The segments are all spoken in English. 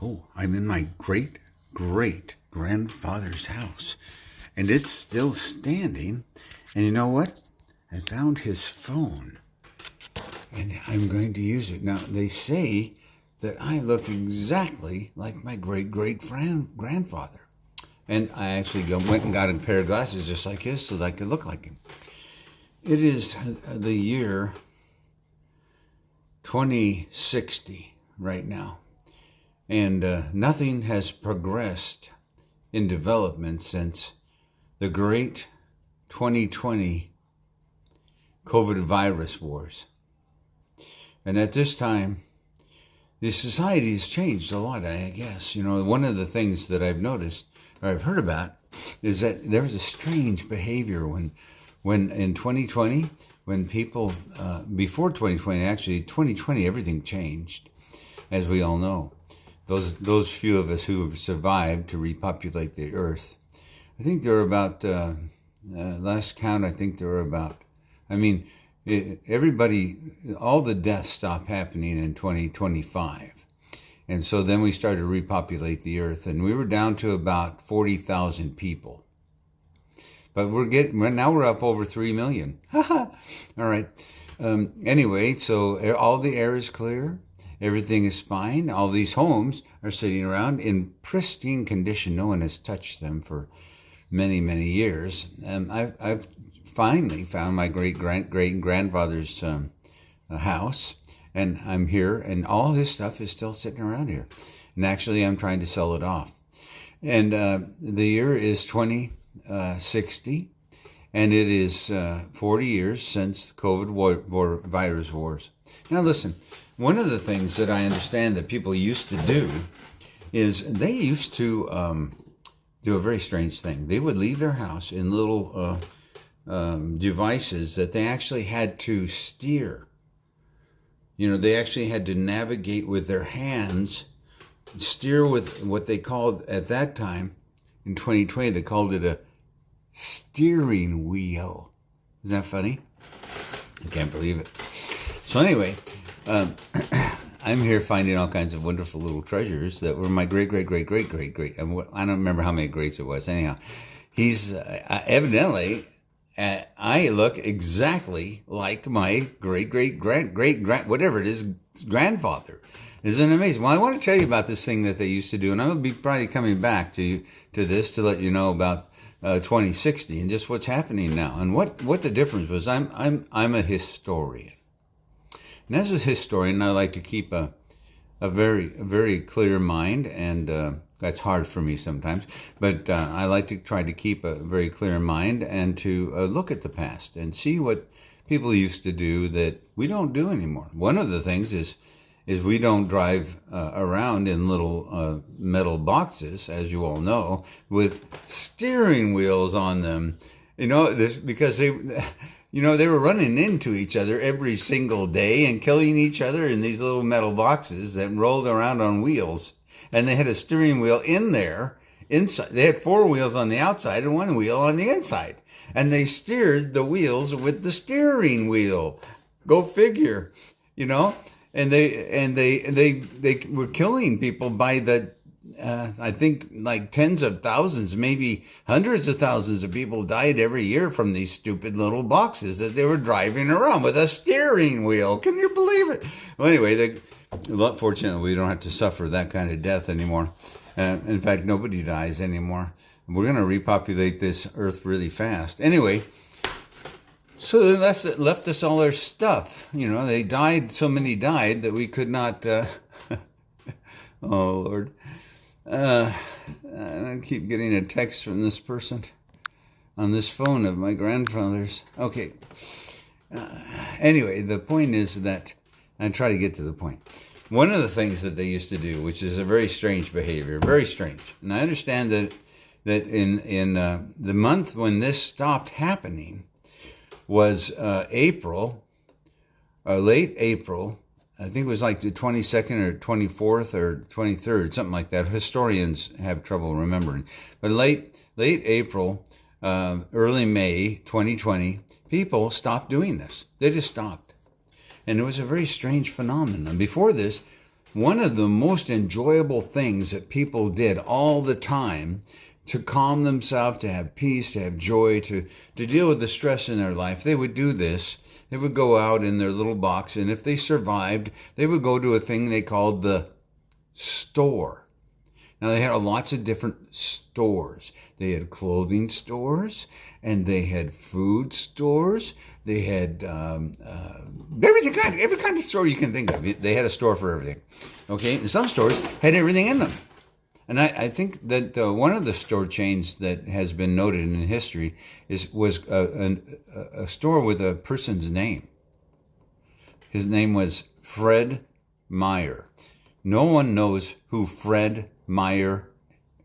Oh, I'm in my great-great-grandfather's house, and it's still standing. And you know what? I found his phone, and I'm going to use it. Now, they say that I look exactly like my great-great-grandfather. And I actually went and got a pair of glasses just like his so that I could look like him. It is the year 2060 right now. And nothing has progressed in development since the great 2020 COVID virus wars. And at this time, the society has changed a lot, I guess. You know, one of the things that I've noticed, or I've heard about, is that there was a strange behavior when in 2020, when people, before 2020, actually 2020, everything changed, as we all know. Those few of us who have survived to repopulate the earth, I think there were about, last count, I think there were about, everybody, all the deaths stopped happening in 2025. And so then we started to repopulate the earth, and we were down to about 40,000 people. But now we're up over 3 million. All right. Anyway, so all the air is clear. Everything is fine. All these homes are sitting around in pristine condition. No one has touched them for many, many years. I've finally found my great-grandfather's house, and I'm here, and all his stuff is still sitting around here. And actually, I'm trying to sell it off. And the year is 2060, and it is 40 years since COVID virus wars. Now, listen. One of the things that I understand that people used to do is they used to do a very strange thing. They would leave their house in little devices that they actually had to steer. You know, they actually had to navigate with their hands, steer with what they called at that time, in 2020, they called it a steering wheel. Isn't that funny? I can't believe it. So anyway, I'm here finding all kinds of wonderful little treasures that were my great. I don't remember how many greats it was. Anyhow, he's evidently, I look exactly like my great whatever it is, grandfather. Isn't it amazing? Well, I want to tell you about this thing that they used to do, and I'm going to be probably coming back to this to let you know about 2060 and just what's happening now and what the difference was. I'm a historian. And as a historian, I like to keep a very clear mind, and that's hard for me sometimes. But I like to try to keep a very clear mind and to look at the past and see what people used to do that we don't do anymore. One of the things is we don't drive around in little metal boxes, as you all know, with steering wheels on them. You know, because they were running into each other every single day and killing each other in these little metal boxes that rolled around on wheels. And they had a steering wheel in there, inside. They had 4 wheels on the outside and 1 wheel on the inside. And they steered the wheels with the steering wheel. Go figure, you know? And they were killing people by the, I think like tens of thousands, maybe hundreds of thousands of people died every year from these stupid little boxes that they were driving around with a steering wheel. Can you believe it? Well, anyway, fortunately, we don't have to suffer that kind of death anymore. In fact, nobody dies anymore. We're going to repopulate this earth really fast. Anyway, so they left us all their stuff. You know, they died, so many died that we could not, oh Lord. I keep getting a text from this person on this phone of my grandfather's. Okay. Anyway, the point is that, I try to get to the point. One of the things that they used to do, which is a very strange behavior, very strange. And I understand that in the month when this stopped happening, was April, late April. I think it was like the 22nd or 24th or 23rd, something like that. Historians have trouble remembering. But late April, early May 2020, people stopped doing this. They just stopped. And it was a very strange phenomenon. Before this, one of the most enjoyable things that people did all the time to calm themselves, to have peace, to have joy, to deal with the stress in their life, they would do this. They would go out in their little box, and if they survived, they would go to a thing they called the store. Now, they had lots of different stores. They had clothing stores, and they had food stores. They had every kind of store you can think of. They had a store for everything. Okay, and some stores had everything in them. And I think that one of the store chains that has been noted in history was a store with a person's name. His name was Fred Meyer. No one knows who Fred Meyer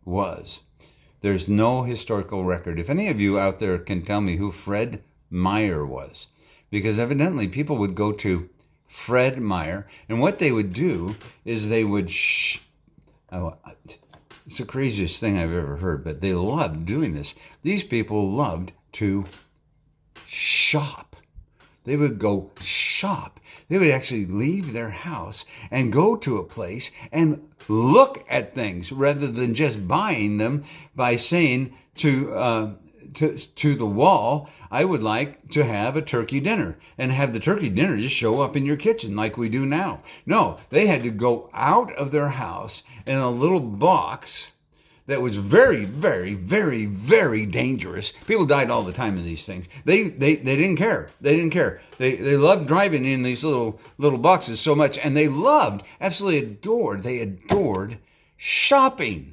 was. There's no historical record. If any of you out there can tell me who Fred Meyer was, because evidently people would go to Fred Meyer, and what they would do is they would it's the craziest thing I've ever heard, but they loved doing this. These people loved to shop. They would go shop. They would actually leave their house and go to a place and look at things rather than just buying them by saying to the wall, I would like to have a turkey dinner, and have the turkey dinner just show up in your kitchen like we do now. No, they had to go out of their house in a little box that was very, very, very, very dangerous. People died all the time in these things. They didn't care. They didn't care. They loved driving in these little boxes so much, and they loved, absolutely adored shopping.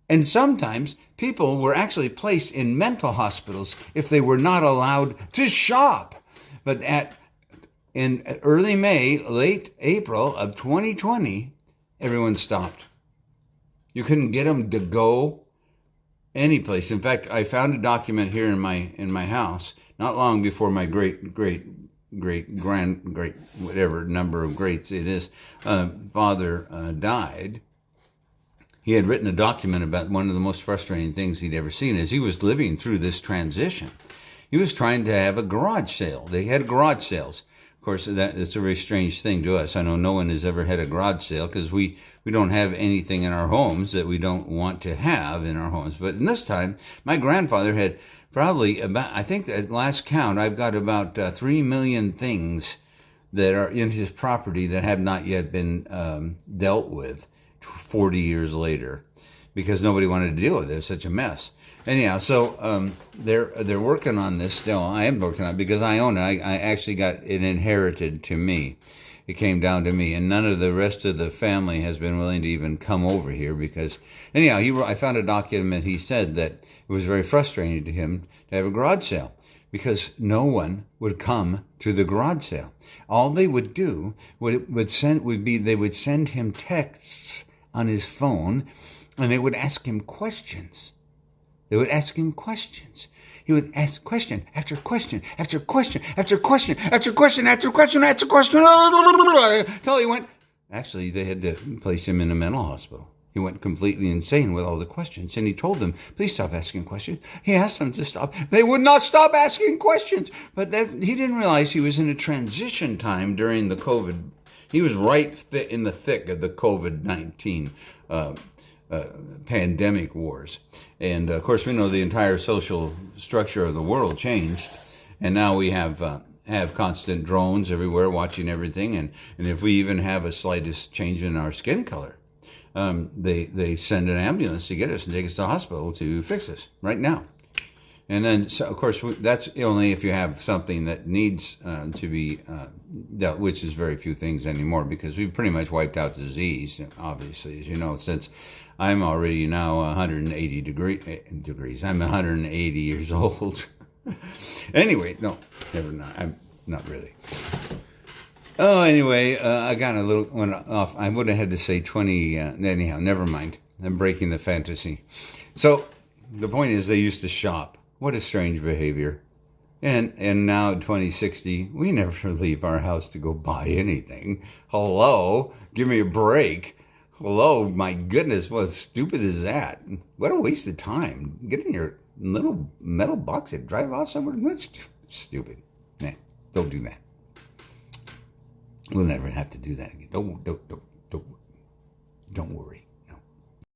And sometimes people were actually placed in mental hospitals if they were not allowed to shop. But in early May, late April of 2020, everyone stopped. You couldn't get them to go any place. In fact, I found a document here in my house not long before my great whatever number of greats it is father died. He had written a document about one of the most frustrating things he'd ever seen as he was living through this transition. He was trying to have a garage sale. They had garage sales. Of course, that's a very strange thing to us. I know no one has ever had a garage sale because we don't have anything in our homes that we don't want to have in our homes. But in this time, my grandfather had probably about, I think at last count, I've got about 3 million things that are in his property that have not yet been dealt with 40 years later because nobody wanted to deal with it. It was such a mess. Anyhow, so they're working on this still. I am working on it because I own it. I actually got it inherited to me. It came down to me, and none of the rest of the family has been willing to even come over here because, anyhow, I found a document. He said that it was very frustrating to him to have a garage sale because no one would come to the garage sale. All they would do they would send him texts on his phone, and they would ask him questions. They would ask him questions. He would ask question after question after question after question after question after question after question until he went. Actually, they had to place him in a mental hospital. He went completely insane with all the questions, and he told them, "Please stop asking questions." He asked them to stop. They would not stop asking questions. But he didn't realize he was in a transition time during the COVID. He was right in the thick of the COVID-19 pandemic wars. And of course, we know the entire social structure of the world changed. And now we have constant drones everywhere watching everything. And if we even have a slightest change in our skin color, they send an ambulance to get us and take us to the hospital to fix us right now. And then, so of course, that's only if you have something that needs to be dealt, which is very few things anymore, because we've pretty much wiped out disease, obviously, as you know, since I'm already now 180 degrees. I'm 180 years old. Anyway, no, never mind. I'm not really. Oh, anyway, I got a little one off. I would have had to say 20. Anyhow, never mind. I'm breaking the fantasy. So the point is, they used to shop. What a strange behavior. And now in 2060, we never leave our house to go buy anything. Hello? Give me a break. Hello? My goodness, what stupid is that? What a waste of time. Get in your little metal box and drive off somewhere. That's stupid. Nah, don't do that. We'll never have to do that again. Don't. Don't worry.